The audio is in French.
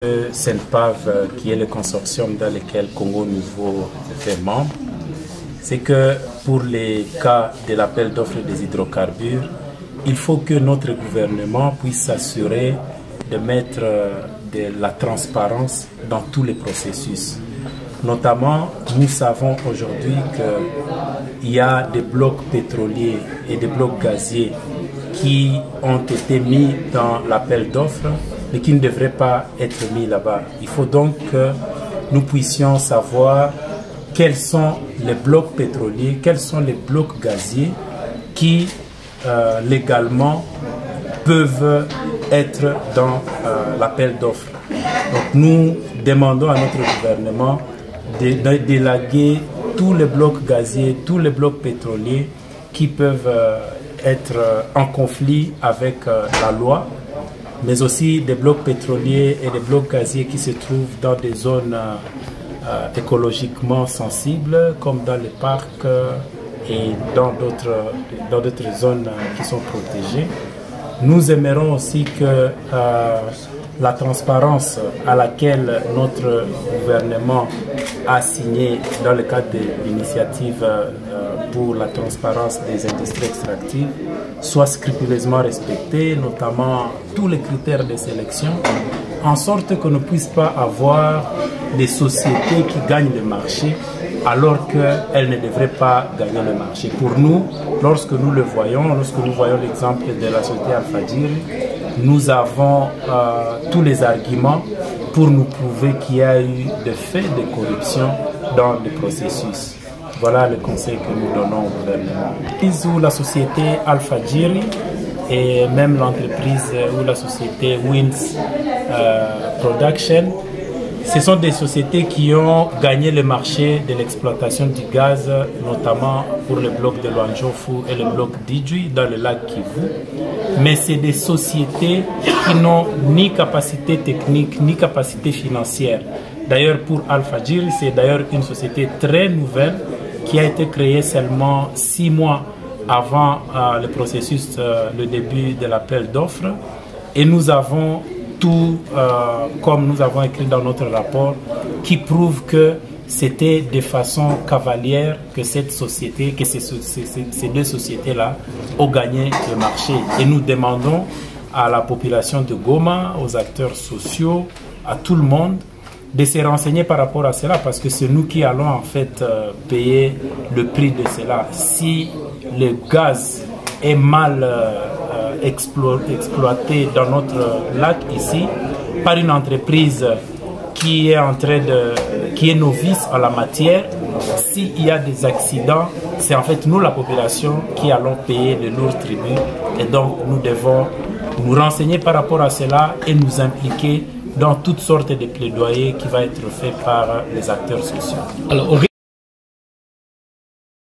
CENPAV, qui est le consortium dans lequel Congo Nouveau fait membre, c'est que pour les cas de l'appel d'offres des hydrocarbures, il faut que notre gouvernement puisse s'assurer de mettre de la transparence dans tous les processus. Notamment, nous savons aujourd'hui qu'il y a des blocs pétroliers et des blocs gaziers qui ont été mis dans l'appel d'offres, mais qui ne devraient pas être mis là-bas. Il faut donc que nous puissions savoir quels sont les blocs pétroliers, quels sont les blocs gaziers qui légalement peuvent être dans l'appel d'offres. Donc nous demandons à notre gouvernement d'élaguer tous les blocs gaziers, tous les blocs pétroliers qui peuvent être en conflit avec la loi, mais aussi des blocs pétroliers et des blocs gaziers qui se trouvent dans des zones écologiquement sensibles, comme dans les parcs et dans d'autres zones qui sont protégées. Nous aimerons aussi que la transparence à laquelle notre gouvernement a signé dans le cadre de l'initiative pour la transparence des industries extractives soit scrupuleusement respectée, notamment tous les critères de sélection, en sorte qu'on ne puisse pas avoir des sociétés qui gagnent le marché alors qu'elles ne devraient pas gagner le marché. Pour nous, lorsque nous le voyons, lorsque nous voyons l'exemple de la société Alpha-Djiri, nous avons tous les arguments pour nous prouver qu'il y a eu des faits de corruption dans le processus. Voilà le conseil que nous donnons au gouvernement. Où la société Alpha-Djiri et même l'entreprise ou la société Wins Production, ce sont des sociétés qui ont gagné le marché de l'exploitation du gaz, notamment pour le bloc de Luanjofu et le bloc d'Idjwi dans le lac Kivu. Mais c'est des sociétés qui n'ont ni capacité technique ni capacité financière. D'ailleurs, pour Alpha-Djiri, c'est d'ailleurs une société très nouvelle qui a été créée seulement 6 mois avant le processus, le début de l'appel d'offres. Et nous avons tout, comme nous avons écrit dans notre rapport, qui prouve que c'était de façon cavalière que cette société, que ces deux sociétés-là ont gagné le marché. Et nous demandons à la population de Goma, aux acteurs sociaux, à tout le monde, de se renseigner par rapport à cela, parce que c'est nous qui allons en fait payer le prix de cela. Si le gaz est mal exploité dans notre lac ici par une entreprise qui est novice en la matière, s'il y a des accidents, c'est en fait nous, la population, qui allons payer de lourds tributs. Et donc nous devons nous renseigner par rapport à cela et nous impliquer dans toutes sortes de plaidoyers qui vont être faits par les acteurs sociaux. Alors,